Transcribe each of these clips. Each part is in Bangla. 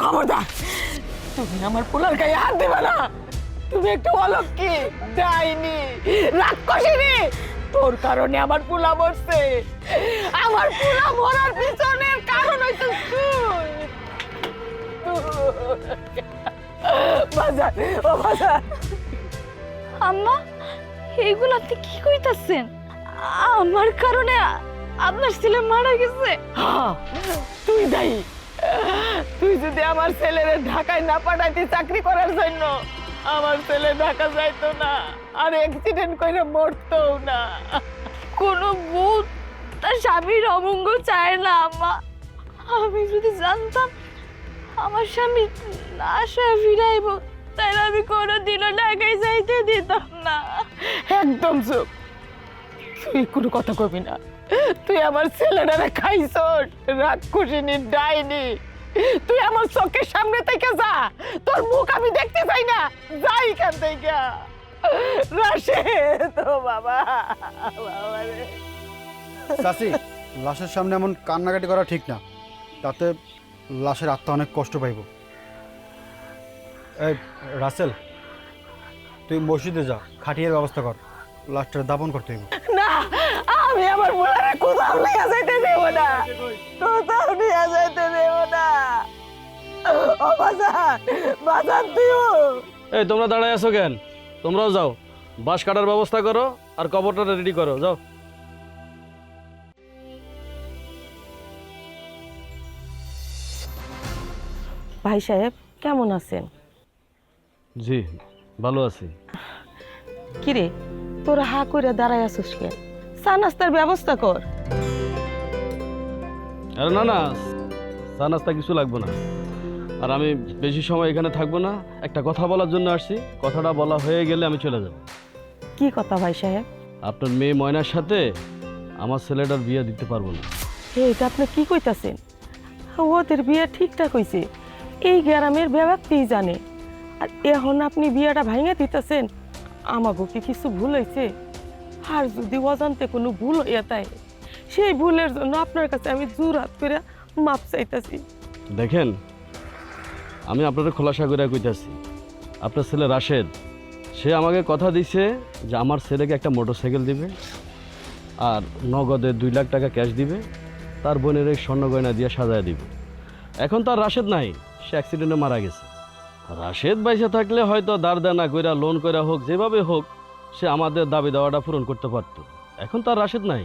খবরদার, তুমি আমার পোলার গায়ে হাত দেবে না। তুমি একটু অলক্ষী, ডাইনি, রাক্ষসিনী। তোর কারণে আমার পোলা মরছে। আমার পোলা মরার পিছনের কারণ হইতো তুই। বাজার, ও বাজার। আম্মা, এইগুলো আপনি কি কইতাছেন? আমার কারণে আপনার ছেলে মারা গেছে? হ্যাঁ, তুই দায়ী। তুই যদি আমার ছেলের ঢাকায় না পাঠাইতি চাকরি করার জন্য, আমার ছেলে ঢাকা যাইতো না, আর অ্যাক্সিডেন্ট করে মরতো না। কোনো ভূত তার স্বামীর অমঙ্গল চায় না আম্মা। আমি যদি জানতাম আমার স্বামী আশা ফিরাইব, তাহলে আমি কোনোদিনও ঢাকায় যাইতে দিতাম না। একদম চুপ, তুই কোনো কথা কবি না। তুই আমার ছেলেটারে খাইছস, রাক্ষসিনী, ডাইনি। তুই আমার চোখের সামনে থেকে যা, তোর মুখ আমি দেখতে চাই না। যাই এখান থেকে। রাশেদ, ও বাবা, বাবা রে। চাচি, লাশের সামনে এমন কান্নাকাটি করা ঠিক না, তাতে লাশের আত্মা অনেক কষ্ট পাইব। এই রাসেল, তুই মসজিদে যা, খাটিয়ার ব্যবস্থা কর, লাশটা দাফন করতে হইব। না, আমি আমার বোলারে কোথাও নিয়ে যাইতে দেব না, কোথাও নিয়ে যাইতে দেব না। ও বাজার, বাজার দিও। এই তোমরা দাঁড়ায় আছো কেন? তোমরাও যাও, বাঁশ কাটার ব্যবস্থা করো আর কবরটা রেডি করো, যাও। ভাই সাহেব, কেমন আছেন? জি, ভালো আছি। কিরে, তোরা হা করে দাঁড়ায় আছিস কেন? চা নাস্তার ব্যবস্থা কর। আরে না না, চা নাস্তা কিছু লাগবে না। আর আমি বেশি সময় এখানে থাকবো না, একটা কথা বলার জন্য আসছি। কথাটা বলা হয়ে গেলে আমি চলে যাব। কি কথা ভাই সাহেব? আপনার মেয়ে ময়নার সাথে আমার ছেলেটার বিয়ে দিতে পারবো না। এইটা আপনি কি কইতাছেন? ওদের বিয়ে ঠিকঠাক হইছে, এই গ্রামের ব্যক্তিই জানে। আর এখন আপনি বিয়েটা ভাঙে দিতেছেন, আমাগো কি কিছু ভুল হয়েছে? আর যদি অজান্তে কোনো ভুল হইয়া থাকে, সেই ভুলের জন্য আপনার কাছে আমি জোর হাত করে মাপ চাইতেছি। দেখেন, আমি আপনাদের খোলাসা করে কইতাছি, আপনার ছেলে রাশেদ, সে আমাকে কথা দিছে যে আমার ছেলেকে একটা মোটরসাইকেল দিবে আর নগদে 2 লাখ টাকা ক্যাশ দিবে, তার বোনের এই স্বর্ণ গয়না দিয়ে সাজায় দিবে। এখন তার রাশেদ নাই, সে অ্যাক্সিডেন্টে মারা গেছে। রাশেদ বাইসে থাকলে হয়তো দাঁড় দেনা কইরা, লোন কইরা হোক, যেভাবে হোক, সে আমাদের দাবি দেওয়াটা পূরণ করতে পারতো। এখন তার রাশেদ নাই,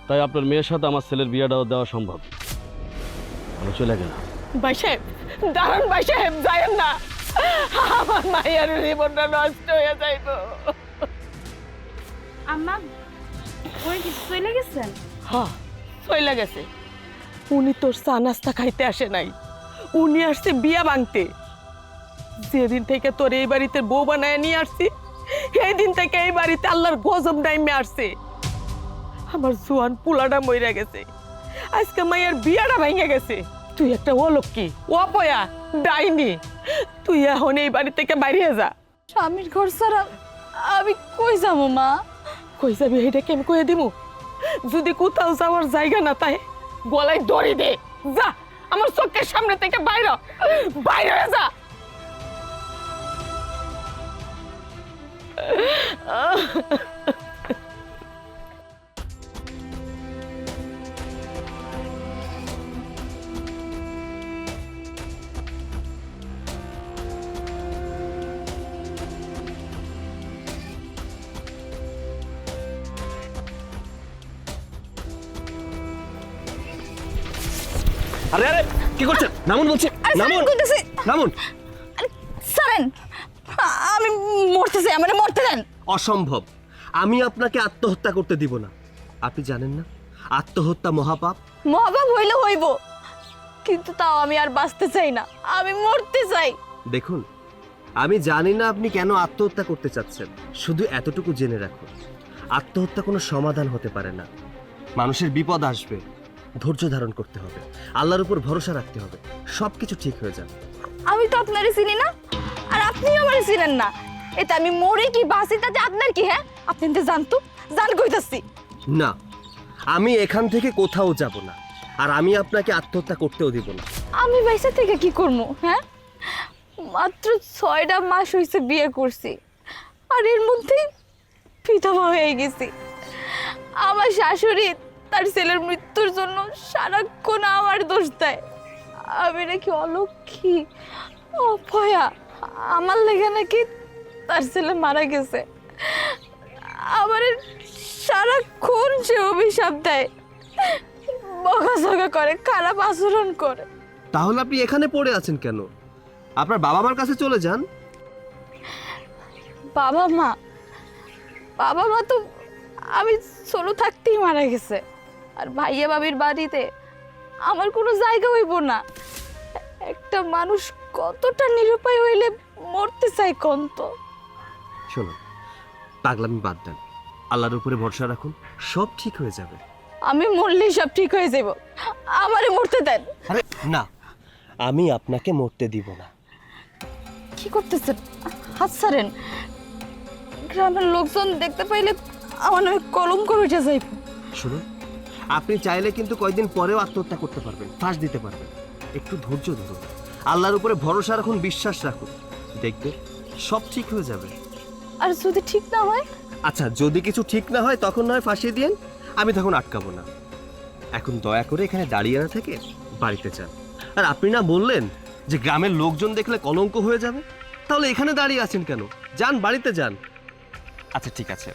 তাই আপনার মেয়ের সাথে আমার ছেলের বিয়েটাও দেওয়া সম্ভব। আমি চলে গেলাম। ভাই সাহেব, দাঁড়ান ভাই সাহেব, যায়েন না। আমার মায়ের জীবনটা নষ্ট হয়ে যাইব। আম্মা, ওই কি চলে গেছেন? হ্যাঁ, চইলা গেছে। উনি তোর চা নাস্তা খাইতে আসে নাই, উনি আসছে বিয়া ভাঙতে। যেদিন থেকে তোর এই বাড়িতে বউ বানায় নিয়ে আসছি, সেই দিন থেকে এই বাড়িতে আল্লাহর গজব নাইমে আসছে। আমার জোয়ান পোলাটা মইরা গেছে, আজকে মায়ের বিয়াটা ভেঙে গেছে। তুই একটা অলক্ষী, অপয়া, ডাইনি। তুই এখন এই বাড়ি থেকে বাইরে যা। স্বামীর ঘর ছাড়া আমি কই যাবো মা? কই যাবি এইটাকে আমি কয়ে দিব? যদি কোথাও যাওয়ার জায়গা না তাই গলায় দড়ি দে, যা আমার চোখের সামনে থেকে বাইরে, বাইরে যা। আরে আরে কি করছেন? নামুন বলছি, নামুন, নামুন। সারেন, আমি মরতে চাই, আমার মরতে দেন। অসম্ভব, আমি আপনাকে আত্মহত্যা করতে দিব না। আপনি জানেন না আত্মহত্যা মহাপাপ? মহাপাপ হইলে হইব, কিন্তু তাও আমি আর বাঁচতে চাই না, আমি মরতে চাই। দেখুন, আমি জানি না আপনি কেন আত্মহত্যা করতে চাচ্ছেন, শুধু এতটুকু জেনে রাখুন, আত্মহত্যা কোনো সমাধান হতে পারে না। মানুষের বিপদ আসবে, ধৈর্য ধারণ করতে হবে, আল্লাহর উপর ভরসা রাখতে হবে, সবকিছু ঠিক হয়ে যাবে। আমি তো আপনারে চিনি না, আর আপনিও আমারে চিনেন না। এতে আমি মরে কি বাঁচি তাতে আপনার কি? হ্যাঁ, আপনি তো জানতো, জান কইতাছি। না, আমি এখান থেকে কোথাও যাব না, আর আমি আপনাকে আত্মহত্যা করতেও দিব না। আমি বাইসা থেকে কি করবো? হ্যাঁ, মাত্র 6টা মাস হয়েছে বিয়ে করছি, আর এর মধ্যেই বিধবা হয়ে গেছি। আমার শাশুড়ি তার ছেলের মৃত্যুর জন্য সারাক্ষণ আমার দোষ দেয়। আমি নাকি অলক্ষী, অপয়া, আমার লেগে নাকি তার ছেলে মারা গেছে। আমার সারাক্ষণ সে অভিশাপ দেয়, বকাঝকা করে, খারাপ আচরণ করে। তাহলে আপনি এখানে পড়ে আছেন কেন? আপনার বাবা মার কাছে চলে যান। বাবা মা তো আমি ছোট থাকতেই মারা গেছে। আর ভাইয়া ভাবির বাড়িতে আমার কোনো জায়গা হইব না। একটা মানুষ কতটা নিরুপায় হইলে মরতে চায় কোন তো। শুনুন, পাগলামি বাদ দেন, আল্লাহর উপরে ভরসা রাখুন, সব ঠিক হয়ে যাবে। আমি মরলেই সব ঠিক হয়ে যাব, আমারে মরতে দেন। আরে না, আমি আপনাকে মরতে দিব না। কি করতেছেন? হাত ছাড়েন, গ্রামের লোকজন দেখতে পাইলে আমার নামে কলঙ্ক উঠে যাইব। শুনুন, আপনি চাইলে কিন্তু কয়েকদিন পরেও আত্মহত্যা করতে পারবেন, ফাঁস দিতে পারবেন। একটু ধৈর্য ধরুন, আল্লাহর উপরে ভরসা রাখুন, বিশ্বাস রাখুন, দেখবে সব ঠিক হয়ে যাবে। আর যদি ঠিক না হয়? আচ্ছা, যদি কিছু ঠিক না হয় তখন নয় ফাঁসিয়ে দিন, আমি তখন আটকাবো না। এখন দয়া করে এখানে দাঁড়িয়ে না থেকে বাড়িতে যান। আর আপনি না বললেন যে গ্রামের লোকজন দেখলে কলঙ্ক হয়ে যাবে, তাহলে এখানে দাঁড়িয়ে আছেন কেন? যান, বাড়িতে যান। আচ্ছা ঠিক আছে,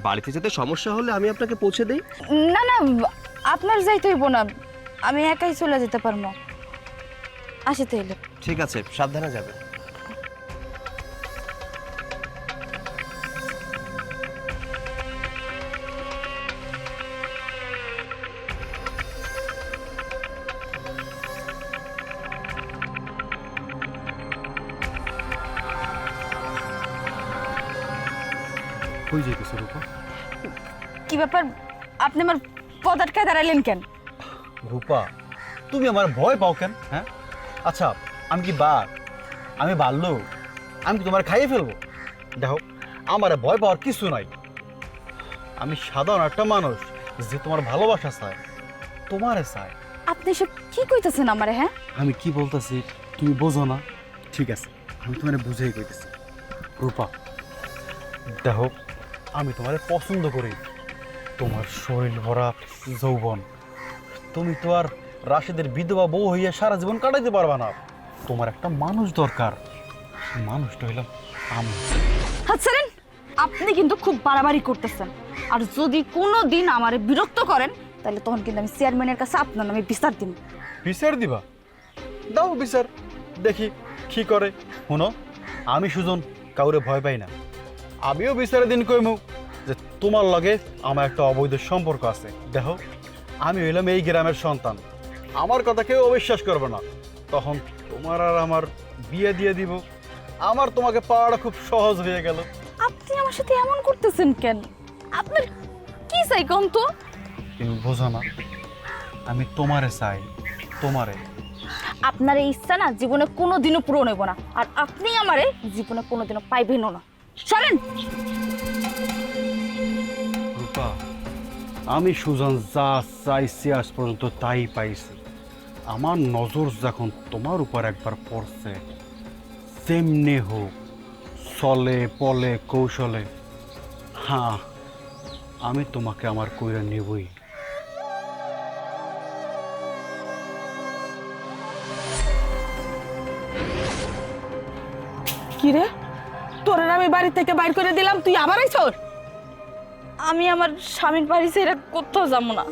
বাড়িতে যেতে সমস্যা হলে আমি আপনাকে পৌঁছে দেই। না না, আপনার যাইতে হইব না, আমি একাই চলে যেতে পারবো। আসি তাইলে। ঠিক আছে, সাবধানে যাবেন। কই যেতেছে রূপা? কি ব্যাপার, আপনি আমার পথ আটকায় দাঁড়ালেন কেন? রূপা, তুমি আমার ভয় পাও কেন? হ্যাঁ, আচ্ছা আমি কি বাঘ? আমি বাল্য? আমি কি তোমার খাইয়ে ফেলবো? দেখো, আমার ভয় পাওয়ার কিছু নাই। আমি সাধারণ একটা মানুষ যে তোমার ভালোবাসা চায়, তোমারে চায়। আপনি সব কি কইতেছেন আমারে? হ্যাঁ, আমি কি বলতেছি তুমি বোঝো না? ঠিক আছে, আমি তোমার বুঝেই কইতেছি। রূপা, দেখো, আমি তোমারে পছন্দ করি। তোমার শরীর ভরা যৌবন, তুমি তো আর রাশেদের বিধবা বউ হইয়া সারা জীবন কাটাইতে পারবা না। তোমার একটা মানুষ দরকার, সেই মানুষটা হইলাম আমি। হাত ছাড়েন, আপনি কিন্তু খুব বাড়াবাড়ি করতেছেন। আর যদি কোনো দিন আমারে বিরক্ত করেন, তাহলে তখন কিন্তু আমি চেয়ারম্যানের কাছে আপনার নামে বিচার দিন। বিচার দিবা? দাও বিচার, দেখি কি করে। শুনো, আমি সুজন কাউরে ভয় পাই না। আমিও বিচারের দিন কইমু যে তোমার লগে আমার একটা অবৈধ সম্পর্ক আছে। দেখো, আমি হইলাম এই গ্রামের সন্তান, আমার কথা কেউ অবিশ্বাস করবে না। তখন তোমার আর আমার বিয়ে দিয়ে দিব। আমার তোমাকে পাওয়াটা খুব সহজ হয়ে গেল। আপনি আমার সাথে এমন করতেছেন কেন? আপনার কি চাই কোন তো? তুমি বোঝো না, আমি তোমারে চাই, তোমারে। আপনার এই ইচ্ছা না জীবনে কোনোদিনও পূরণ হইব না, আর আপনি আমারে জীবনে কোনোদিনও পাইবেনও না। সরেন। রূপা, আমি সুজন যা চাইছি আজ পর্যন্ত তাই পাইছি। আমার নজর যখন তোমার উপর একবার পড়ছে, তেমনি হোক, চলে পলে কৌশলে, হ্যাঁ, আমি তোমাকে আমার কইরা নেবই। কি রে, তোরে আমি বাড়ি থেকে বাইর করে দিলাম, তুই আবার আইছস? আমি আমার স্বামীর বাড়ি ছেড়ে কোথাও যাবো না।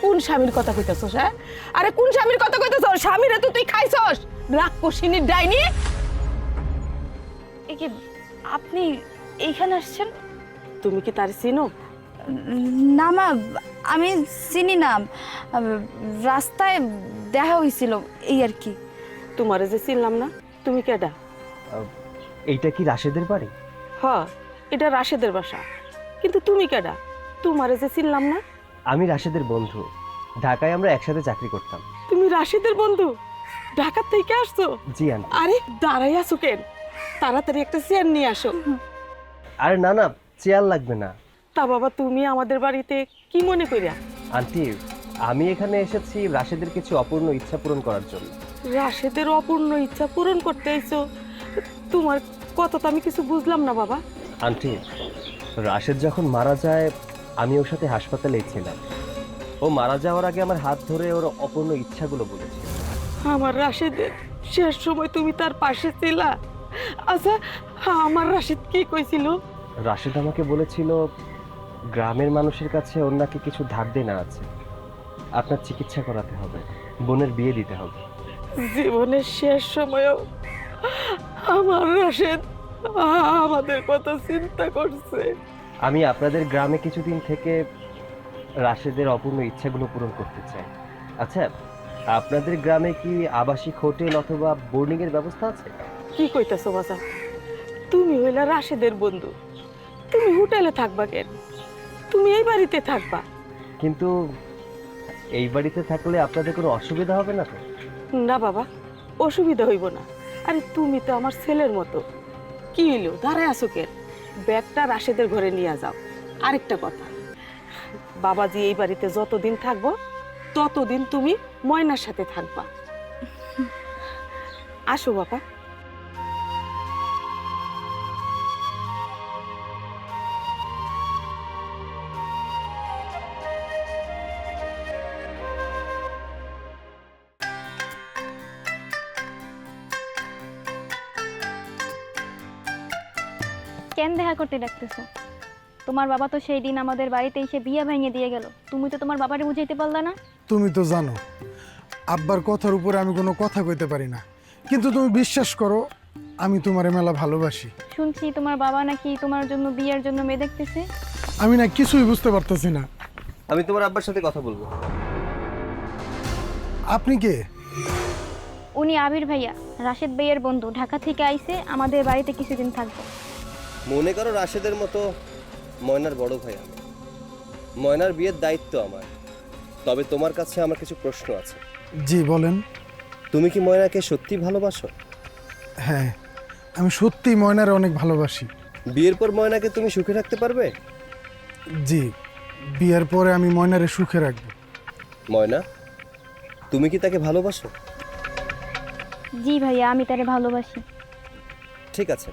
কোন স্বামীর কথা কইতেছস? হ্যাঁ, আরে কোন স্বামীর কথা কইতেছস? স্বামীরে তো তুই খাইছস, রাক্ষসিনীর ডাইনি। এ কি, আপনি এইখানে আসছেন? তুমি কি তার চিনো? না মা, আমি চিনি না, রাস্তায় দেখা হয়েছিল এই আর কি। তোমারে যে চিনলাম না, তুমি কেডা? এইটা কি রাশেদের বাড়ি? হ, এটা রাশেদের বাসা, কিন্তু তুমি কেডা? তোমারে যে চিনলাম না। আমি রাশেদের বন্ধু, ঢাকায় আমরা একসাথে চাকরি করতাম। তুমি রাশেদের বন্ধু? ঢাকা থেকে আসছো? জি আন্টি। আরে দাঁড়াই আছো কেন? তাড়াতাড়ি একটা চেয়ার নিয়ে আসো। আরে না না, চেয়ার লাগবে না। তা বাবা, তুমি আমাদের বাড়িতে কি মনে করিয়া? আন্টি, আমি এখানে এসেছি রাশেদের কিছু অপূর্ণ ইচ্ছা পূরণ করার জন্য। রাশেদের অপূর্ণ ইচ্ছা পূরণ করতে আইছো? তোমার কথা তো আমি কিছু বুঝলাম না বাবা। আন্টি, রাশেদ যখন মারা যায় আমি ওর সাথে হাসপাতালেই ছিলাম। ও মারা যাওয়ার আগে আমার হাত ধরে ওর অপূর্ণ ইচ্ছাগুলো বলেছিল। আমার রাশেদের শেষ সময় তুমি তার পাশে ছিলা? আচ্ছা, আমার রাশেদ কি কইছিল? রাশেদ আমাকে বলেছিল গ্রামের মানুষের কাছে ওর নাকি কিছু ধার দেনা আছে, আপনার চিকিৎসা করাতে হবে, বোনের বিয়ে দিতে হবে। জীবনের শেষ সময়েও আমার রাশেদ আমাদের কথা চিন্তা করছে। আমি আপনাদের গ্রামে কিছুদিন থেকে রাশেদের অপূর্ণ ইচ্ছাগুলো পূরণ করতে চাই। আচ্ছা, আপনাদের গ্রামে কি আবাসিক হোটেল অথবা বোর্ডিং এর ব্যবস্থা আছে? কি কইতাছো বাসা? তুমি হইলা রাশেদের বন্ধু, তুমি হোটেলে থাকবা কেন? তুমি এই বাড়িতে থাকবা। কিন্তু এই বাড়িতে থাকলে আপনাদের কোনো অসুবিধা হবে না তো? না বাবা, অসুবিধা হইব না। আরে তুমি তো আমার ছেলের মতো। কি হইলো, দাঁড়ায় আছো কেন? ব্যাগটা রাশেদের ঘরে নিয়ে যাও। আরেকটা কথা, বাবাজি এই বাড়িতে যতদিন থাকবো ততদিন তুমি ময়নার সাথে থাকবা। আসো বাবা। কেন দেখা করতে ডাকতেছো? তোমার বাবা তো সেই দিন আমাদের বাড়িতে এসে বিয়ে ভেঙে দিয়ে গেল, তুমি তো তোমার বাবারে বুঝাইতে পারলা না। তুমি তো জানো আব্বার কথার উপরে আমি কোনো কথা কইতে পারি না, কিন্তু তুমি বিশ্বাস করো আমি তোমারে মেলা ভালোবাসি। শুনছি তোমার বাবা নাকি তোমার জন্য বিয়ের জন্য মেয়ে দেখতেছে। আমি না কিছুই বুঝতে পারতেছি না। আমি তোমার আব্বার সাথে কথা বলবো। আপনি কে? উনি আবির ভাইয়া, রাশেদ ভাইয়ের বন্ধু, ঢাকা থেকে আইছে আমাদের বাড়িতে কিছুদিন থাকবো। মনে করো রাশেদের মতো ময়নার বড় ভাই আমি, ময়নার বিয়ের দায়িত্ব আমার। তবে তোমার কাছে আমার কিছু প্রশ্ন আছে। জি বলেন। তুমি কি ময়নাকে সত্যি ভালোবাসো? হ্যাঁ, আমি সত্যি ময়নারে অনেক ভালোবাসি। বিয়ের পর ময়নাকে তুমি সুখে রাখতে পারবে? জি, বিয়ের পরে আমি ময়নারে সুখে রাখবো। ময়না, তুমি কি তাকে ভালোবাসো? জি ভাইয়া, আমি তারে ভালোবাসি। ঠিক আছে,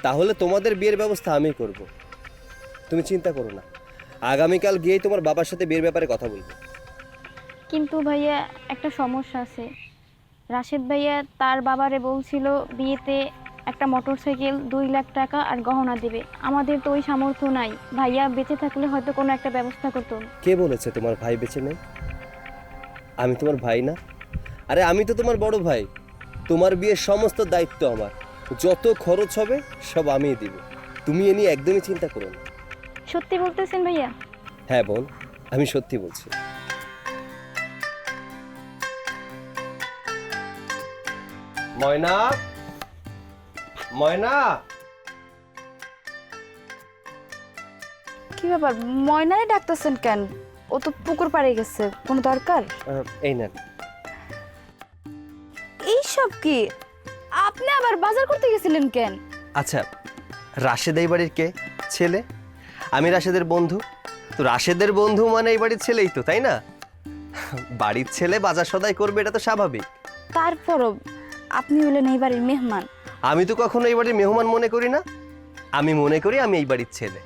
তাহলে তোমাদের বিয়ের ব্যবস্থা আমি করব। তুমি চিন্তা করো না, আগামীকাল গিয়েই তোমার বাবার সাথে বিয়ের ব্যাপারে কথা বলবো। কিন্তু ভাইয়া একটা সমস্যা আছে। রাশেদ ভাইয়া তার বাবারে বলছিল বিয়েতে একটা মোটরসাইকেল, 2 লাখ টাকা আর গহনা দেবে। আমাদের তো ওই সামর্থ্য নাই। ভাইয়া বেঁচে থাকলে হয়তো কোনো একটা ব্যবস্থা করতো। কে বলেছে তোমার ভাই বেঁচে নেই? আমি তোমার ভাই না? আরে আমি তো তোমার বড় ভাই। তোমার বিয়ের সমস্ত দায়িত্ব আমার, যত খরচ হবে সব আমিই দিব। তুমি এ নিয়ে একদমই চিন্তা করো না। সত্যি বলতেছেন ভাইয়া? হ্যাঁ বোন, আমি সত্যি বলছি। ময়না, ময়না। কি ব্যাপার, ময়নারে ডাকতেছেন কেন? ও তো পুকুর পাড়ে গেছে, কোনো দরকার? এই নেন। এইসব কি? আপনি আবার বাজার করতে গেছিলেন কেন? আচ্ছা, রাশেদ এই বাড়ির কে? ছেলে। আমি রাশেদের বন্ধু। তো রাশেদের বন্ধু মানে এই বাড়ির ছেলেই তো, তাই না? বাড়ির ছেলে বাজার সদাই করবে, এটা তো স্বাভাবিক। তারপরও আপনি হলেন এই বাড়ির মেহমান। আমি তো কখনো এই বাড়ির মেহমান মনে করি না, আমি মনে করি আমি এই বাড়ির ছেলে।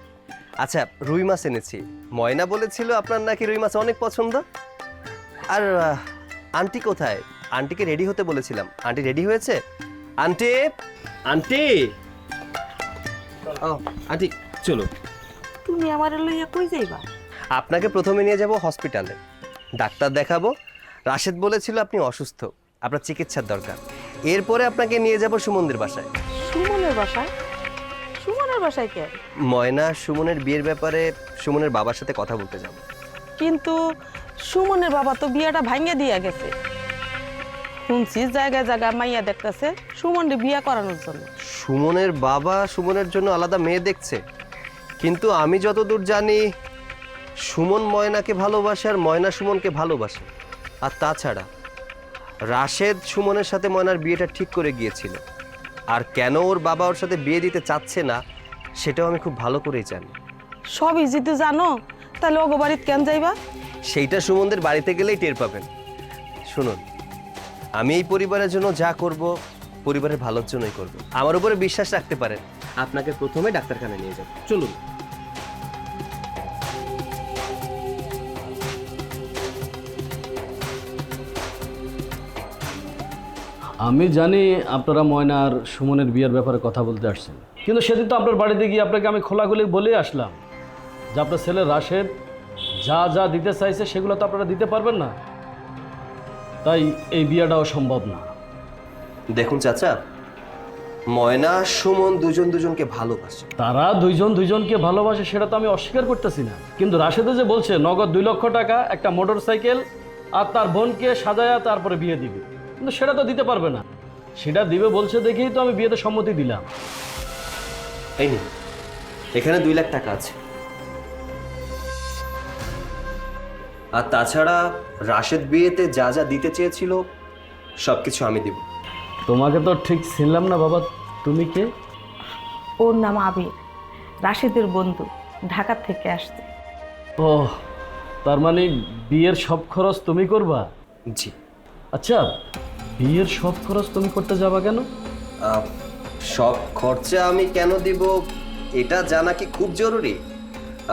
আচ্ছা, রুই মাছ এনেছি। ময়না বলেছিল আপনার নাকি রুই মাছ অনেক পছন্দ। আর আন্টি কোথায়? আন্টিকে রেডি হতে বলেছিলাম। আন্টি রেডি হয়েছে? আন্টি, আন্টি, ও আন্টি চলো। তুমি আমার লইয়া কই যাইবা? আপনাকে প্রথমে নিয়ে যাব হসপিটালে, ডাক্তার দেখাবো। রাশেদ বলেছিল আপনি অসুস্থ, আপনার চিকিৎসার দরকার। এরপরে আপনাকে নিয়ে যাব সুমনদের বাসায়। সুমনের বাসায়? সুমনের বাসায় কে? ময়না সুমনের বিয়ের ব্যাপারে সুমনের বাবার সাথে কথা বলতে যাব। কিন্তু সুমনের বাবা তো বিয়াটা ভাঙিয়ে দিয়া গেছে। শুনছি জায়গায় জায়গায় মাইয়া দেখতেছে সুমনকে বিয়া করানোর জন্য। সুমনের বাবা সুমনের জন্য আলাদা মেয়ে দেখছে, কিন্তু আমি যতদূর জানি সুমন ময়নাকে ভালোবাসে আর ময়না সুমনকে ভালোবাসে। আর তাছাড়া রাশেদ সুমনের সাথে ময়নার বিয়েটা ঠিক করে গিয়েছিল, আর কেন ওর বাবা ওর সাথে বিয়ে দিতে চাচ্ছে না সেটাও আমি খুব ভালো করেই জানি। সবই যদি জানো তাহলে ওগো বাড়িতে কেন যাইবা? সেইটা সুমনদের বাড়িতে গেলেই টের পাবেন। শুনুন, আমি এই পরিবারের জন্য যা করব পরিবারের ভালোর জন্যই করব। আমার উপরে বিশ্বাস রাখতে পারেন। আপনাকে প্রথমে ডাক্তারখানায় নিয়ে যাব, চলুন। আমি জানি আপনারা ময়না আর সুমনের বিয়ের ব্যাপারে কথা বলতে আসছেন, কিন্তু সেদিন তো আপনার বাড়িতে গিয়ে আপনাকে আমি খোলাখুলি বলে আসলাম যে আপনার ছেলে রাশেদ যা যা দিতে চাইছে সেগুলো তো আপনারা দিতে পারবেন না, তাই এই বিয়েটাও সম্ভব না। দেখুন চাচা, ময়না আর সুমন দুজন দুজনকে ভালোবাসে। তারা দুইজন দুইজনকে ভালোবাসে সেটা তো আমি অস্বীকার করতেছি না, কিন্তু রাশেদে যে বলছে নগদ 2 লক্ষ টাকা, একটা মোটর সাইকেল আর তার বোনকে সাজায়া তারপরে বিয়ে দিবে, কিন্তু সেটা তো দিতে পারবে না। সেটা দিবে বলছে দেখেই তো আমি বিয়েতে সম্মতি দিলাম। এই নিন, এখানে 2 লাখ টাকা আছে। আর তাছাড়া রাশেদ বিয়েতে যা যা দিতে চেয়েছিল সবকিছু আমি দিব। তোমাকে তো ঠিক চিনলাম না বাবা, তুমি কে? ওর নাম আবির, রাশেদের বন্ধু, ঢাকা থেকে আসছে। ও, তার মানে বিয়ের সব খরচ তুমি করবা? জি। আচ্ছা, বিয়ের সব খরচ তুমি করতে যাবা কেন? সব খরচা আমি কেন দিব এটা জানা কি খুব জরুরি?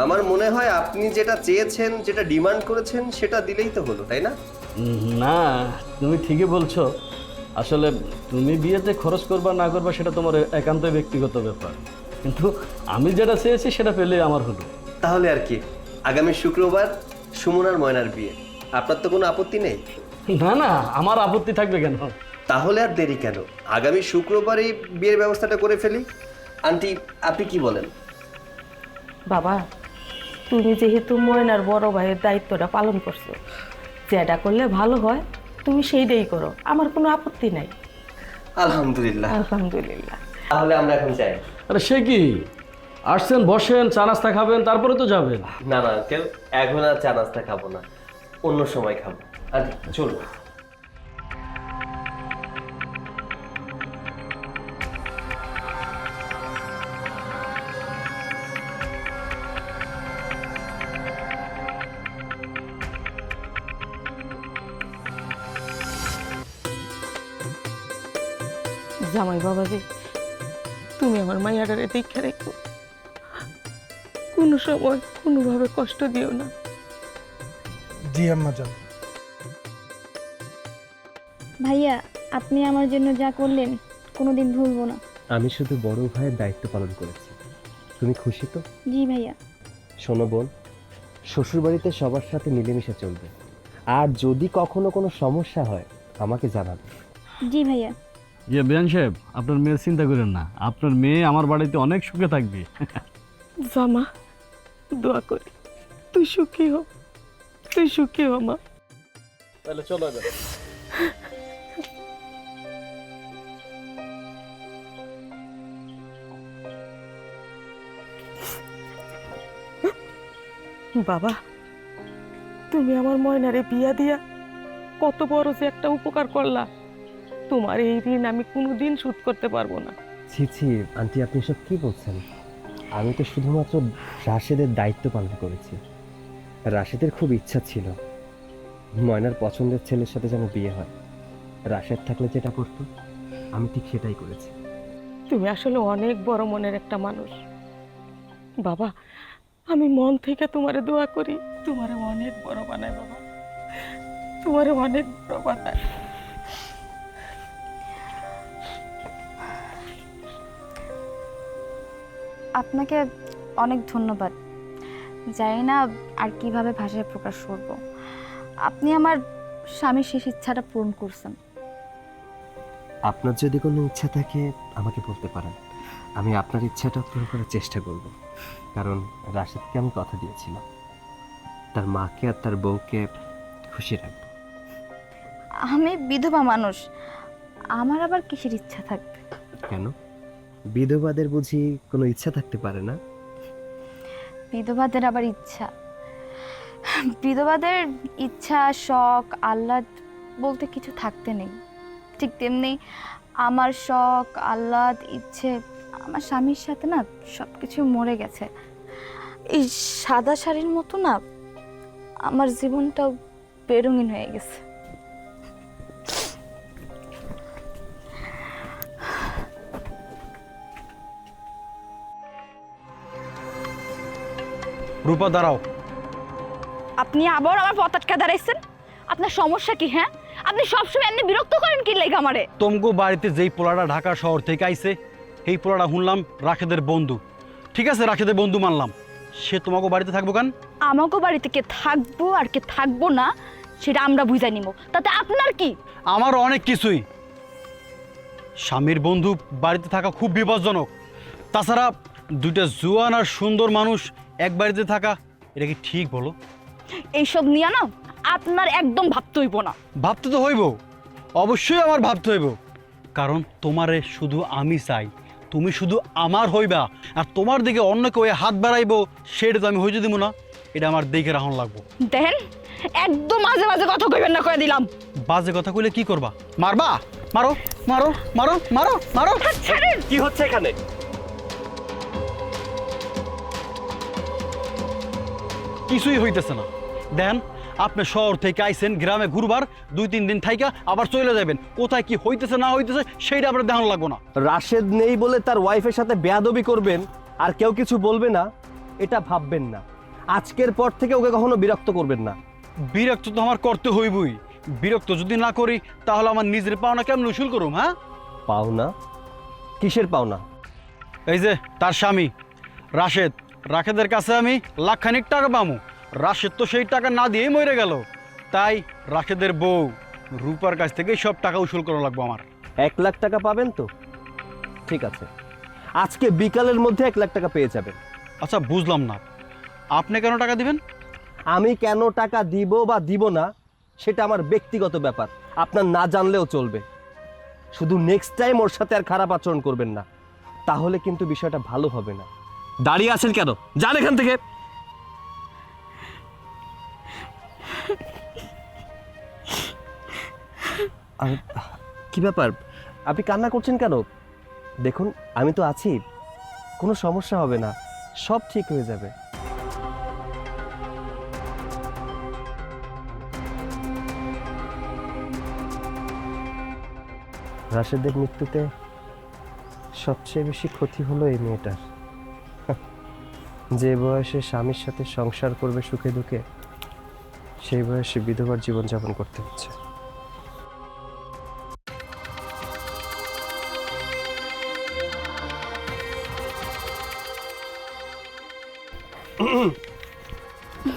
আমার মনে হয় আপনি যেটা চেয়েছেন, যেটা ডিমান্ড করেছেন সেটা দিলেই তো হলো, তাই না? না, তুমি ঠিকই বলছো। আসলে তুমি বিয়েতে খরচ করবা না করবা সেটা তোমার একান্ত ব্যক্তিগত ব্যাপার, কিন্তু আমি যেটা চেয়েছি সেটা পেলে আমার হলো। তাহলে আর কি, আগামী শুক্রবার সুমন আর ময়নার বিয়ে। আপনার তো কোনো আপত্তি নেই? না না, আমার আপত্তি থাকবে কেন? তাহলে আর দেরি কেন, আগামী শুক্রবারই বিয়ের ব্যবস্থাটা করে ফেলি। আন্টি, আপনি কি বলেন? বাবা, তুমি যেহেতু ময়নার বড় ভাইয়ের দায়িত্বটা পালন করছো, যেটা করলে ভালো হয় তুমি সেইটাই করো, আমার কোনো আপত্তি নাই। আলহামদুলিল্লাহ। আলহামদুলিল্লাহ। তাহলে আমরা এখন যাই। আরে সে কি, আসছেন বসেন, চা নাস্তা খাবেন, তারপরে তো যাবেন। না না আঙ্কেল, এখন আর চা নাস্তা খাবো না, অন্য সময় খাবো। আন্টি চলুন। জামাই বাবাজি, তুমি আমার মাইয়াটারে দেখে রেখো, কোনো সময় কোনোভাবে কষ্ট দিও না। জি আম্মা যান। ভাইয়া, আপনি আমার জন্য যা করলেন কোনোদিন ভুলবো না। আমি শুধু বড় ভাইয়ের দায়িত্ব পালন করেছি। তুমি খুশি তো? জি ভাইয়া। শোনো বোন, শ্বশুরবাড়িতে সবার সাথে মিলেমিশে চলবে, আর যদি কখনো কোনো সমস্যা হয় আমাকে জানাবে। জি ভাইয়া। বেয়ান সাহেব, আপনার মেয়ের চিন্তা করেন না, আপনার মেয়ে আমার বাড়িতে অনেক সুখে থাকবে। জামা, দোয়া করি তুই সুখী হ, তুই সুখী হ মা। তাহলে চলো এবার। বাবা, তুমি আমার ময়নারে বিয়া দিয়া কত বড় যে একটা উপকার করলা, তোমার এই ঋণ আমি কোনোদিন শোধ করতে পারবো না। ছি ছি আন্টি, আপনি সব কি বলছেন? আমি তো শুধুমাত্র রাশেদের দায়িত্ব পালন করেছি। রাশেদের খুব ইচ্ছা ছিল ময়নার পছন্দের ছেলের সাথে যেন বিয়ে হয়। রাশেদ থাকলে যেটা করতো আমি ঠিক সেটাই করেছি। তুমি আসলে অনেক বড় মনের একটা মানুষ বাবা, আমি মন থেকে তোমারে দোয়া করি, তোমারে অনেক বড় বানায় বাবা, তোমারে অনেক বড় বানায়। আপনাকে অনেক ধন্যবাদ। জানি না আর কিভাবে ভাষায় প্রকাশ করব। আপনি আমার স্বামীর শেষ ইচ্ছাটা পূরণ করছেন। আপনার যদি কোনো ইচ্ছা থাকে আমাকে বলতে পারেন, আমি আপনার ইচ্ছাটা পূরণ করার চেষ্টা করব। কারণ রাশেদকে আমি কথা দিয়েছিলাম তার মাকে আর তার বউকে খুশি রাখবো। আমি বিধবা মানুষ, আমার আবার কিসের ইচ্ছা থাকবে? কেন, বিধবাদের বুঝি কোনো ইচ্ছা থাকতে পারে না? বিধবাদের আবার ইচ্ছা, বিধবাদের ইচ্ছা, শখ, আহ্লাদ বলতে কিছু থাকতে নেই। ঠিক তেমনি আমার শখ, আহ্লাদ, ইচ্ছে আমার স্বামীর সাথে না সব কিছু মরে গেছে। এই সাদা শাড়ির মতো না আমার জীবনটাও বেরঙিন হয়ে গেছে। রূপা দাঁড়াও। আপনি আবার আমার পথ আটকা দাঁড়াইছেন? আপনার সমস্যা কি? হ্যাঁ, আপনি সবসময় এমনি বিরক্ত করেন কি লেগে আমারে? তোমগো বাড়িতে যেই পোলাটা ঢাকা শহর থেকে আইছে, এই পোলাটা শুনলাম রাশেদের বন্ধু। ঠিক আছে, রাশেদের বন্ধু মানলাম, সে তোমাকে বাড়িতে থাকবো কেন? আমাকে বাড়িতে কে থাকবো আর কে থাকবো না সেটা আমরা বুঝে নিব, তাতে আপনার কি? আমার অনেক কিছুই। স্বামীর বন্ধু বাড়িতে থাকা খুব বিপজ্জনক। তাছাড়া দুইটা জুয়ান আর সুন্দর মানুষ এক বাড়িতে থাকা, এটা কি ঠিক বলো? এইসব নিয়ে না আপনার একদম ভাবতে হইব না। ভাবতে তো হইব, অবশ্যই আমার ভাবতে হইব, কারণ তোমারে শুধু আমি চাই, তুমি শুধু আমার হইবা। আর তোমার দিকে অন্য কেউ হাত বাড়াইবো, সেটা তো আমি হইতে দিব না। এটা আমার দেখে রাখুন লাগবো। দেখেন, একদম মাঝে মাঝে কথা কইবেন না, কয়ে দিলাম। বাজে কথা কইলে কি করবা? মারবা? মারো মারো মারো মারো মারো। কি হচ্ছে এখানে? কিছুই হইতেছে না। দেন, আপনি শহর থেকে আইছেন গ্রামে ঘুরবার, 2-3 দিন থাইকা আবার চলে যাবেন। কোথায় কি হইতেছে না হইতেছে সেইটা আপনার দেখানো লাগবো না। রাশেদ নেই বলে তার ওয়াইফের সাথে বেয়াদবি করবেন আর কেউ কিছু বলবে না, এটা ভাববেন না। আজকের পর থেকে ওকে কখনো বিরক্ত করবেন না। বিরক্ত তো আমার করতে হইবই। বিরক্ত যদি না করি তাহলে আমার নিজের পাওনা কেমন উসুল করুম? হ্যাঁ, পাওনা? কিসের পাওনা? এই যে তার স্বামী রাশেদ, রাশেদের কাছে আমি লাখখানিক টাকা পামু। রাশেদ তো সেই টাকা না দিয়েই মরে গেল। তাই রাশেদের বউ রূপার কাছ থেকে সব টাকা উসুল করা লাগবো আমার। 1 লাখ টাকা পাবেন তো? ঠিক আছে, আজকে বিকালের মধ্যে 1 লাখ টাকা পেয়ে যাবেন। আচ্ছা, বুঝলাম না, আপনি কেন টাকা দিবেন? আমি কেন টাকা দিব বা দিব না সেটা আমার ব্যক্তিগত ব্যাপার, আপনার না জানলেও চলবে। শুধু নেক্সট টাইম ওর সাথে আর খারাপ আচরণ করবেন না, তাহলে কিন্তু বিষয়টা ভালো হবে না। দাঁড়িয়ে আছেন কেন? যান এখান থেকে। কি ব্যাপার, আপনি কান্না করছেন কেন? দেখুন, আমি তো আছি, কোনো সমস্যা হবে না, সব ঠিক হয়ে যাবে। রাশেদের মৃত্যুতে সবচেয়ে বেশি ক্ষতি হলো এই মেয়েটার। যে বয়সে স্বামীর সাথে সংসার করবে সুখে দুঃখে, সেই বয়সে বিধবার জীবনযাপন করতে হচ্ছে।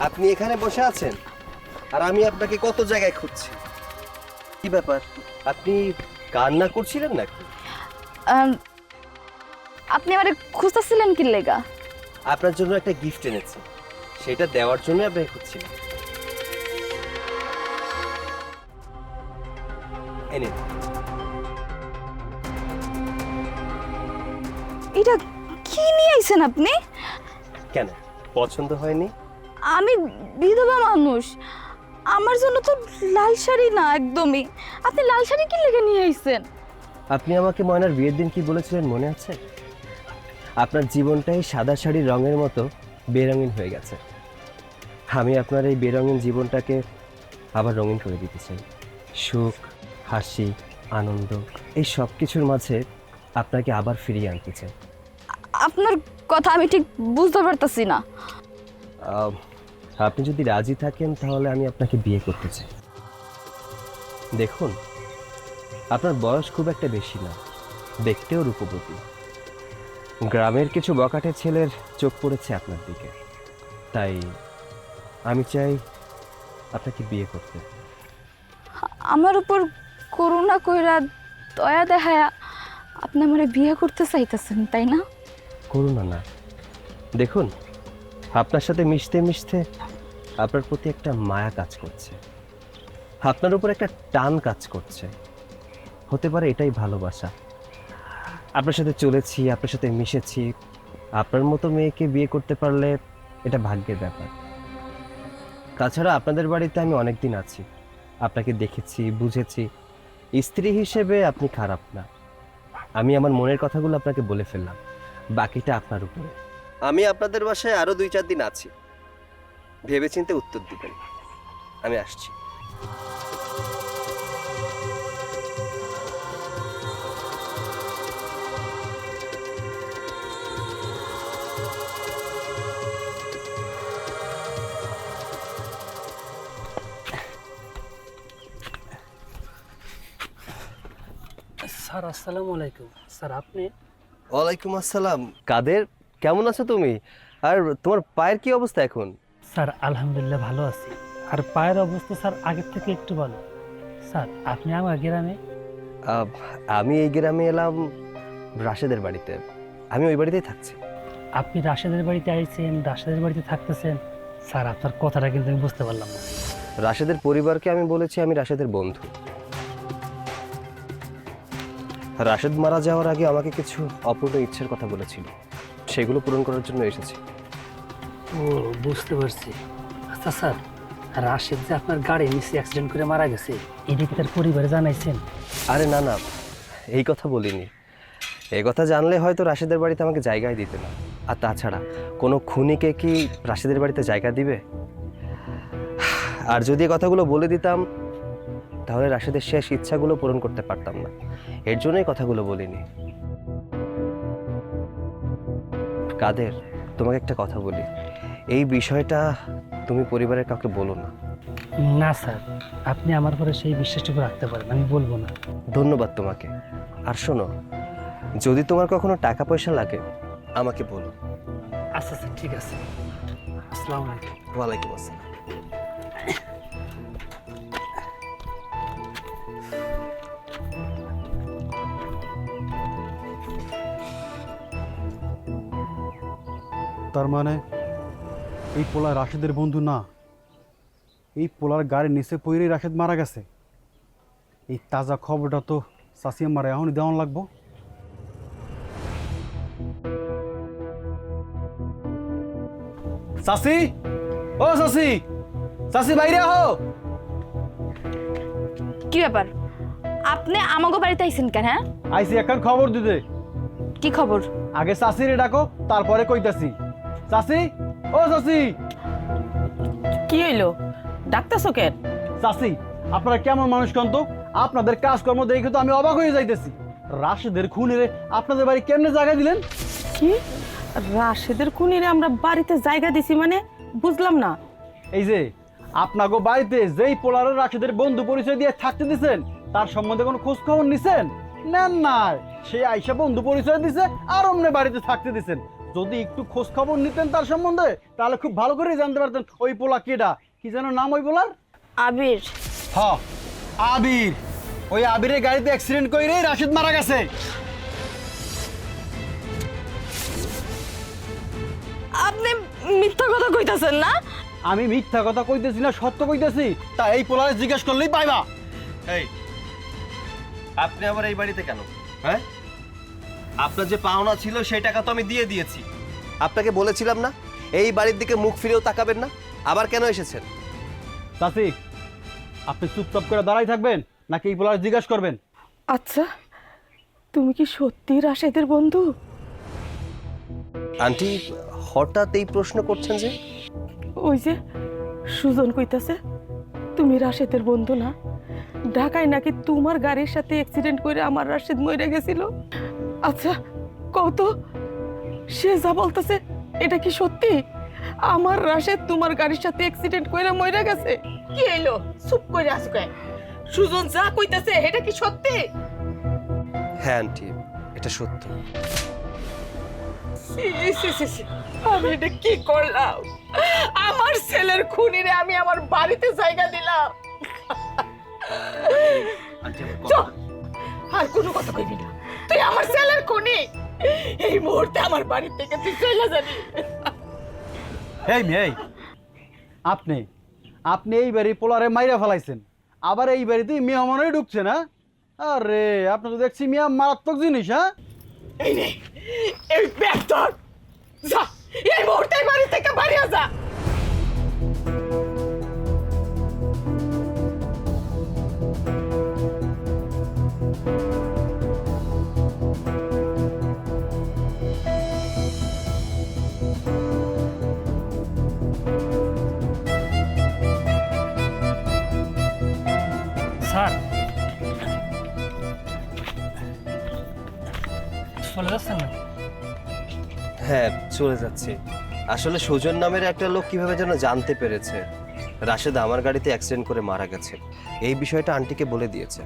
আপনি এখানে বসে আছেন আর আমি আপনাকে কত জায়গায় খুঁজছি। কি ব্যাপার, আপনি কান্না করছিলেন নাকি? আপনি আমারে খুঁজতেছিলেন কি লেগা? আপনার জন্য একটা গিফট এনেছি, সেটা দেওয়ার জন্য আপনাকে খুঁজছিলাম। এনে এটা কি নিয়ে আইছেন আপনি? কেন, পছন্দ হয়নি? আমি বিধবা মানুষ, আমার জন্য তো লাল শাড়ি না একদমই। আপনি লাল শাড়ি কি লেগে নিয়ে আইছেন? আপনি আমাকে ময়নার বিয়ের দিন কি বলেছিলেন মনে আছে? আপনার জীবনটাই সাদা শাড়ির রঙের মতো বেরঙিন হয়ে গেছে। আমি আপনার এই বেরঙিন জীবনটাকে আবার রঙিন করে দিতে চাই। সুখ, হাসি, আনন্দ, এই সব কিছুর মাঝে আপনাকে আবার ফিরিয়ে আনতে চাই। আপনার কথা আমি ঠিক বুঝতে পারতাছি না। আপনি যদি রাজি থাকেন তাহলে আমি আপনাকে বিয়ে করতে চাই। দেখুন, আপনার বয়স খুব একটা বেশি না, দেখতেও রূপবতী। গ্রামের কিছু বকাটে ছেলের চোখ পড়েছে আপনার দিকে, তাই আমি চাই আপনাকে বিয়ে করতে। আমার উপর করুণা কইরা দয়া দেখায়া আপনি আমারে বিয়ে করতে চাইতেছেন, তাই না? করুণা না, দেখুন, আপনার সাথে মিশতে মিশতে আপনার প্রতি একটা মায়া কাজ করছে, আপনার উপর একটা টান কাজ করছে। হতে পারে এটাই ভালোবাসা। আপনার সাথে চলেছি, আপনার সাথে মিশেছি, আপনার মতো মেয়েকে বিয়ে করতে পারলে এটা ভাগ্যের ব্যাপার। তাছাড়া আপনাদের বাড়িতে আমি অনেক দিন আছি, আপনাকে দেখেছি, বুঝেছি। স্ত্রী হিসেবে আপনি খারাপ না। আমি আমার মনের কথাগুলো আপনাকে বলে ফেললাম, বাকিটা আপনার উপরে। আমি আপনাদের বাসায় আরো 2-4 দিন আছি, ভেবেচিন্তে উত্তর দিবেন। আমি আসছি। স্যার আসসালামু আলাইকুম। স্যার আপনি? ওয়ালাইকুম আসসালাম। কাদের, কেমন আছো তুমি? আর তোমার পায়ের কি অবস্থা এখন? স্যার আলহামদুলিল্লাহ ভালো আছি। আর পায়ের অবস্থা স্যার আগের থেকে একটু ভালো। স্যার আপনি আমার গ্রামে? আমি এই গ্রামে এলাম রাশেদের বাড়িতে। আমি ওই বাড়িতেই থাকছি। আপনি রাশেদের বাড়িতে আইছেন, রাশেদের বাড়িতে থাকতেছেন? স্যার আপনার কথাটা কিন্তু আমি বুঝতে পারলাম না। রাশেদের পরিবারকে আমি বলেছি আমি রাশেদের বন্ধু। রাশেদ মারা যাওয়ার আগে আমাকে কিছু অপূর্ণ ইচ্ছের কথা বলেছিল, সেগুলো পূরণ করার জন্য এসেছি। ও বুঝতে পারছি। আচ্ছা স্যার, রাশেদ যে আপনার গাড়ি নিচে অ্যাক্সিডেন্ট করে মারা গেছে, এটা কি তার পরিবারে জানাইছেন? আরে না না, এই কথা বলিনি। এই কথা জানলে হয়তো রাশেদের বাড়িতে আমাকে জায়গায় দিতে না। আর তাছাড়া কোনো খুনিকে কি রাশেদের বাড়িতে জায়গা দিবে? আর যদি এই কথাগুলো বলে দিতাম তাহলে রাশেদের শেষ ইচ্ছাগুলো পূরণ করতে পারতাম না। এর জন্যই কথাগুলো বলিনি। কাদের, তোমাকে একটা কথা বলি, এই বিষয়টা তুমি পরিবারের কাউকে বলো না। না স্যার, আপনি আমার পরে সেই বিশ্বাসটুকু রাখতে পারেন, আমি বলবো না। ধন্যবাদ তোমাকে। আর শোনো, যদি তোমার কখনো টাকা পয়সা লাগে আমাকে বলো। আচ্ছা স্যার, ঠিক আছে। আসসালামু আলাইকুম। ওয়ালাইকুম আসসালাম। তার মানে এই পোলা রাশেদের বন্ধু না, এই পোলার গাড়ির নিচে পইরেই রাশেদ মারা গেছে। এই তাজা খবরটা তো চাষি আমার এখনই দেওয়ান লাগবো। চাষি, ও চাষি, চাষি বাইরে আহো। কি ব্যাপার? আপনি আমাগো বাড়িতে আইছেন কেন? হ্যাঁ, আইসি এখন খবর দিতে। কি খবর? আগে চাষিরে ডাকো, তারপরে কইতাছি। চাষি, ও চাষি। কি হইলো? ডাক্তারছো কেন? চাষি, আপনারা কেমন মানুষ কন তো? আপনাদের কাজকর্ম দেখে তো আমি অবাক হয়ে যাইতেছি। রাশেদের খুনিরে আপনাদের বাড়ি কেমনে জায়গা দিলেন? কি রাশেদের খুনিরে আমরা বাড়িতে জায়গা দিছি মানে? বুঝলাম না। এই যে আপনাগো বাড়িতে যেই পোলারে রাশেদের বন্ধু পরিচয় দিয়ে থাকতে দিছেন, তার সম্বন্ধে কোনো খোঁজ খবর নিছেন? নেন না। সে আইসা বন্ধু পরিচয় দিছে আর অমনে বাড়িতে থাকতে দিছেন। যদি একটু খোঁজ খবর নিতেন তার সম্বন্ধে, তাহলে খুব ভালো করে জানতে পারতেন ওই পোলা কেডা। কি যেন নাম ওই পোলার? আবির। হ, আবির। ওই আবিরের গাড়িতে অ্যাক্সিডেন্ট কইরেই রাশেদ মারা গেছে। আপনি মিথ্যা কথা কইতাছেন না? আমি মিথ্যা কথা কইতেছি না, সত্য কইতেছি। তা এই পোলারে জিজ্ঞেস করলেই পাইবা। এই, আপনি আবার এই বাড়িতে কেন? হ্যাঁ, আপনার যে পাওনা ছিল সেই টাকা তো আমি দিয়ে দিয়েছি। আপনাকে বলেছিলাম না এই বাড়ির দিকে মুখ ফিরেও তাকাবেন না? আবার কেন এসেছেন? চাচি, আপনি চুপচাপ করে দাঁড়াই থাকবেন নাকি এই পোলারে জিজ্ঞেস করবেন? আচ্ছা, তুমি কি সত্যি রাশেদের বন্ধু? আন্টি হঠাৎ এই প্রশ্ন করছেন যে? ওই যে সুজন কইতাছে তুমি রাশেদের বন্ধু না। ঢাকায় নাকি তোমার গাড়ির সাথে অ্যাক্সিডেন্ট করে আমার রাশেদ মরে গেছিল। আচ্ছা কত, সে যা বলতেছে এটা কি সত্যি? আমার রাশেদ তোমার গাড়ির সাথে অ্যাক্সিডেন্ট করে মরে গেছে? কি হইলো? চুপ করে আসো কেন? সুজন যা কইতাছে এটা কি সত্যি? হ্যাঁ আন্টি, এটা সত্য। আমি এটা কি করলাম? আমার ছেলের খুনিরে আমি আমার বাড়িতে জায়গা দিলাম। চুপ! আর কোনো কথা কইবি না। তুই আমার ছেলের খুনি। এই মুহূর্তে আমার বাড়ি থেকে তুই চলে যাবি। এই মেয়ে, আপনি আপনি এই বাড়ি পোলারে মাইরা ফেলাইছেন, আবার এই বাড়িতে মেহমানই ঢুকছে না? আরে আপনি তো দেখছি মিয়া মারাত্মক জিনিস। হ্যাঁ, এই নে, এই ব্যাগ ধর। যা, এই মুহূর্তে বাড়ি থেকে বাড়িয়ে যা। স্যার চলে যাচ্ছেন না? হ্যাঁ, চলে যাচ্ছি। আসলে সুজন নামের একটা লোক কিভাবে যেন জানতে পেরেছে রাশেদ আমার গাড়িতে অ্যাক্সিডেন্ট করে মারা গেছে। এই বিষয়টা আন্টিকে বলে দিয়েছে,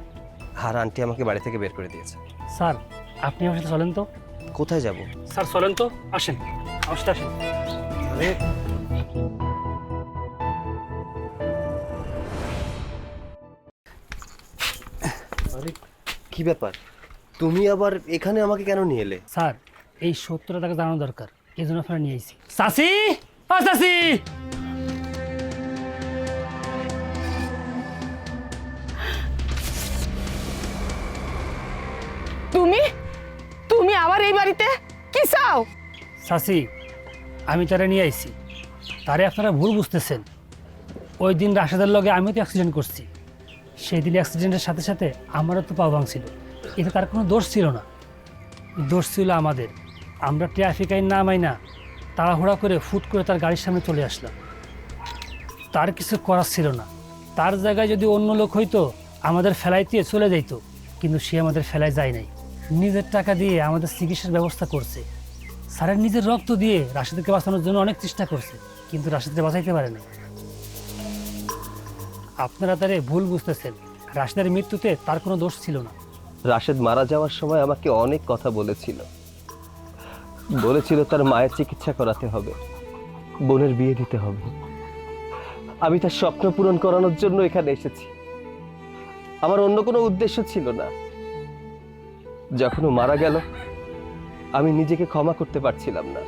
আর আন্টি আমাকে বাড়ি থেকে বের করে দিয়েছে। স্যার আপনি আমার সাথে চলেন তো। কোথায় যাব? স্যার চলেন তো, আসেন আমার সাথে আসেন। আরে আরে কি ব্যাপার, তুমি আবার এখানে আমাকে কেন নিয়ে এলে? স্যার এই সত্যটা তাকে জানানো দরকার, এই জন্য আপনারা নিয়ে আইছি। চাচি, ও চাচি! তুমি তুমি আমার এই বাড়িতে কি চাও? চাচি, আমি তারা নিয়ে আইছি। তারে আপনারা ভুল বুঝতেছেন। ওই দিন রাশেদের লগে আমিও তো অ্যাক্সিডেন্ট করছি। সেই দিন অ্যাক্সিডেন্টের সাথে সাথে আমারও তো পা ভাঙছিল। এতে তার কোনো দোষ ছিল না, দোষ ছিল আমাদের। আমরা ট্রাফিক আইন না মাইনা তাড়াহুড়া করে ফুট করে তার গাড়ির সামনে চলে আসলাম। তার কিছু করার ছিল না। তার জায়গায় যদি অন্য লোক হইতো আমাদের ফেলাইতে চলে যাইতো, কিন্তু সে আমাদের ফেলায় যায় নাই। নিজের টাকা দিয়ে আমাদের চিকিৎসার ব্যবস্থা করছে। স্যারের নিজের রক্ত দিয়ে রাশেদকে বাঁচানোর জন্য অনেক চেষ্টা করছে, কিন্তু রাশেদকে বাঁচাইতে পারে নাই। আপনারা তারে ভুল বুঝতেছেন। রাশেদের মৃত্যুতে তার কোনো দোষ ছিল না। রাশেদ মারা যাওয়ার সময় আমাকে অনেক কথা বলেছিল। বলেছিল তার মায়ের চিকিৎসা করাতে হবে, বোনের বিয়ে দিতে হবে। আমি তার স্বপ্ন পূরণ করানোর জন্য এখানে এসেছি। আমার অন্য কোনো উদ্দেশ্য ছিল না। যখন ও মারা গেল আমি নিজেকে ক্ষমা করতে পারছিলাম না।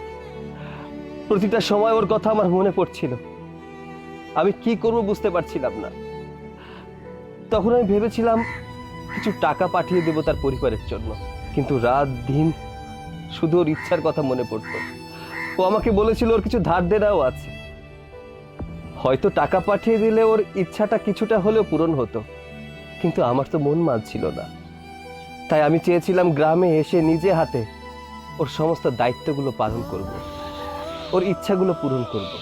প্রতিটা সময় ওর কথা আমার মনে পড়ছিল। আমি কি করব বুঝতে পারছিলাম না। তখন আমি ভেবেছিলাম কিছু টাকা পাঠিয়ে দেব তার পরিবারের জন্য, কিন্তু রাত দিন শুধু ওর ইচ্ছার কথা মনে পড়তো। ও আমাকে বলেছিল ওর কিছু ধার দেনাও আছে, হয়তো টাকা পাঠিয়ে দিলে ওর ইচ্ছাটা কিছুটা হলেও পূরণ হতো। কিন্তু আমার তো মন মানছিল না। তাই আমি চেয়েছিলাম গ্রামে এসে নিজে হাতে ওর সমস্ত দায়িত্বগুলো পালন করব, ওর ইচ্ছাগুলো পূরণ করব।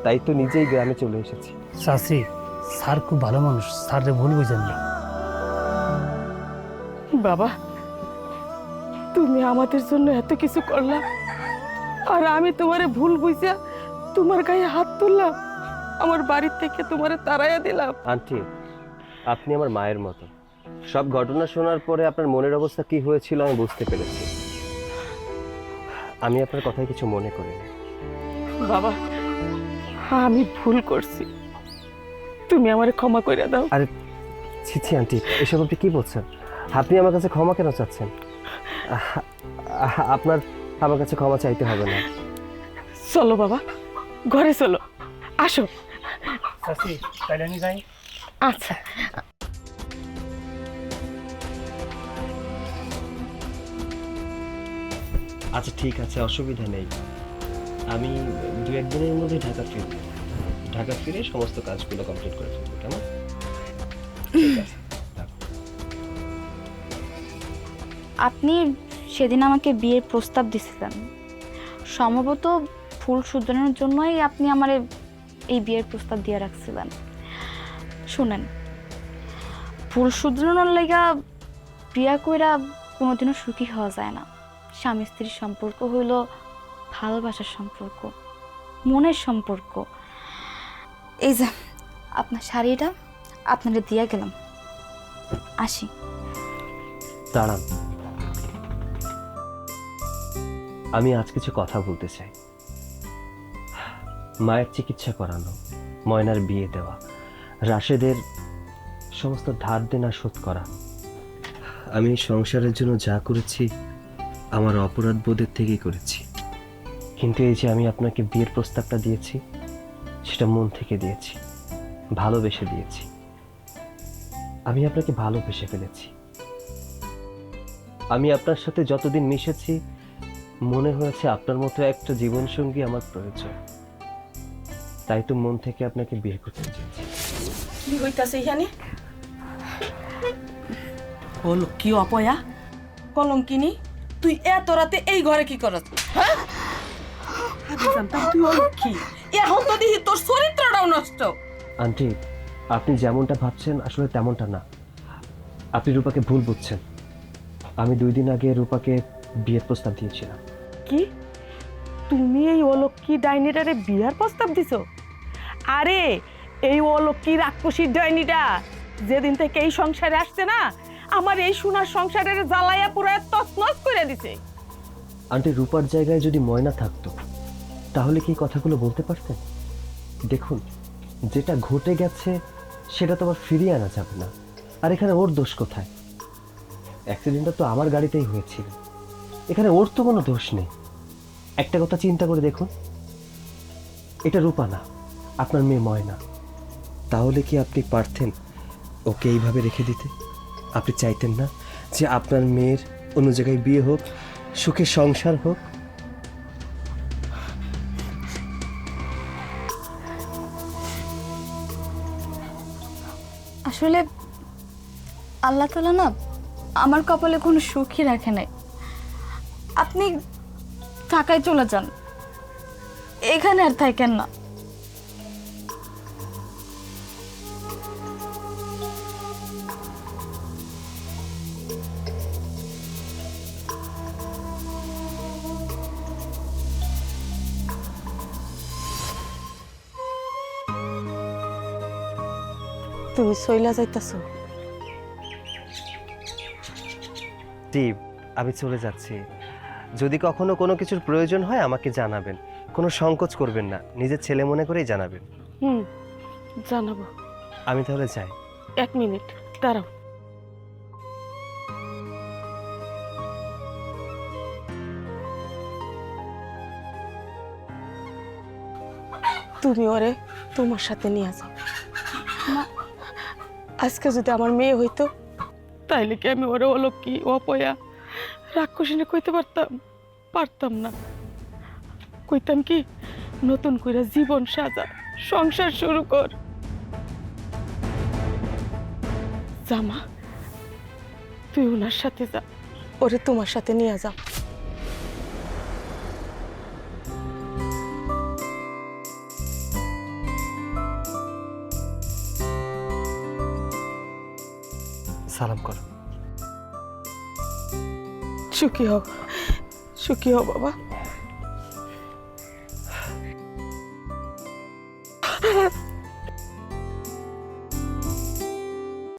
তাই তো নিজেই গ্রামে চলে এসেছি। চাচি, স্যার খুব ভালো মানুষ, স্যারে ভুল বুঝেন না। বাবা, তুমি আমাদের জন্য এত কিছু করলাম, আর আমি তোমারে ভুল বুঝা তোমার গায়ে হাত তুললাম, আমার বাড়ির থেকে তোমারে তাড়াইয়া দিলাম। আন্টি, আপনি আমার মায়ের মতো। সব ঘটনা শোনার পরে আপনার মনের অবস্থা কি হয়েছিল আমি বুঝতে পেরেছি। আমি আপনার কথায় কিছু মনে করিনি। বাবা, আমি ভুল করছি, তুমি আমারে ক্ষমা করে দাও। আরে ছি ছি আন্টি, এসব আপনি কি বলছেন? আপনি আমার কাছে ক্ষমা কেন চাচ্ছেন? আপনার আমার কাছে ক্ষমা চাইতে হবে না। চলো বাবা, ঘরে চলো, আসো। চাচি, তাইলে আমি যাই। আচ্ছা। আচ্ছা ঠিক আছে, অসুবিধা নেই। আমি দু একদিনের মধ্যে ঢাকা ফিরব। ঢাকা ফিরে সমস্ত কাজগুলো কমপ্লিট করে ফেলবো, কেমন? ঠিক আছে। আপনি সেদিন আমাকে বিয়ের প্রস্তাব দিয়েছিলেন। সম্ভবত ভুল শুধরানোর জন্যই আপনি আমার এই বিয়ের প্রস্তাব দিয়ে রাখছিলেন। শুনেন, ভুল শুধরানোর লেগা বিয়া কইরা কোনোদিনও সুখী হওয়া যায় না। স্বামী স্ত্রীর সম্পর্ক হইল ভালোবাসার সম্পর্ক, মনের সম্পর্ক। এই যে আপনার শাড়িটা আপনারা দিয়া গেলাম, আসি। দাঁড়ান, আমি আজ কিছু কথা বলতে চাই। মায়ের চিকিৎসা করানো, ময়নার বিয়ে দেওয়া, রাশেদের সমস্ত ধার দেনা শোধ করা, আমি সংসারের জন্য যা করেছি আমার অপরাধ বোধের থেকেই করেছি। কিন্তু এই যে আমি আপনাকে বিয়ের প্রস্তাবটা দিয়েছি, সেটা মন থেকে দিয়েছি, ভালোবেসে দিয়েছি। আমি আপনাকে ভালোবেসে ফেলেছি। আমি আপনার সাথে যতদিন মিশেছি মনে হয়েছে আপনার মতো একটা জীবনসঙ্গী আমার প্রয়োজন। তাই তো মন থেকে আপনাকে বিয়ে করতে চেয়েছি। কি হইতাছে এখানে? বলো কি অপয়া কলঙ্কিনী, তুই এত রাতে এই ঘরে কি করছ? হ্যাঁ, আমি জানতাম তুই অলক্ষী। এখন তো দেখি তোর চরিত্রটাও নষ্ট। আন্টি, আপনি যেমনটা ভাবছেন আসলে তেমনটা না। আপনি রূপাকে ভুল বুঝছেন। আমি 2 দিন আগে রূপাকে বিয়ের প্রস্তাব দিয়েছিলাম। কি তুমি এই অলক্ষী ডাইনিটারে বিয়ার প্রস্তাব দিছো? আরে এই অলক্ষী রাক্ষসীর ডাইনিটা যেদিন থেকে এই সংসারে আসছে না, আমার এই সোনার সংসারের জ্বালাইয়া পুরো তছনছ করে দিছে। আন্টি, রূপার জায়গায় যদি ময়না থাকতো তাহলে কি এই কথাগুলো বলতে পারতেন? দেখুন, যেটা ঘটে গেছে সেটা তো আবার ফিরিয়ে আনা যাবে না। আর এখানে ওর দোষ কোথায়? অ্যাক্সিডেন্টটা তো আমার গাড়িতেই হয়েছিল, এখানে ওর তো কোনো দোষ নেই। একটা কথা চিন্তা করে দেখুন, এটা রূপা না, আপনার মেয়ে ময়না। তাহলে কি আপনি পারতেন ওকে এইভাবে রেখে দিতে? আপনি চাইতেন না যে আপনার মেয়ের অন্য জায়গায় বিয়ে হোক, সুখে সংসার হোক? আসলে আল্লাহ তাআলা না আমার কপালে কোনো সুখই রাখে নাই। আপনি ঢাকায় চলে যান, এখানে আর থাকেন না। তুমি সইলা যাইতাছো? জি, আমি চলে যাচ্ছি। যদি কখনো কোনো কিছুর প্রয়োজন হয় আমাকে জানাবেন, কোনো সংকোচ করবেন না, নিজের ছেলে মনে করেই জানাবেন। জানাবো। আমি তাহলে যাই। 1 মিনিট দাঁড়াও। তুমি ওরে তোমার সাথে নিয়ে যাও। আজকে যদি আমার মেয়ে হইতো তাইলে কি আমি ওরে অলক্ষী অপয়া রাক্ষসিনে কইতে পারতাম না। কইতাম কি, নতুন করে জীবন সাজা, সংসার শুরু কর। জামা, তুই ওনার সাথে যা, ওরে তোমার সাথে নিয়ে যাও। সালাম করো। সুখী হও, সুখী হও বাবা।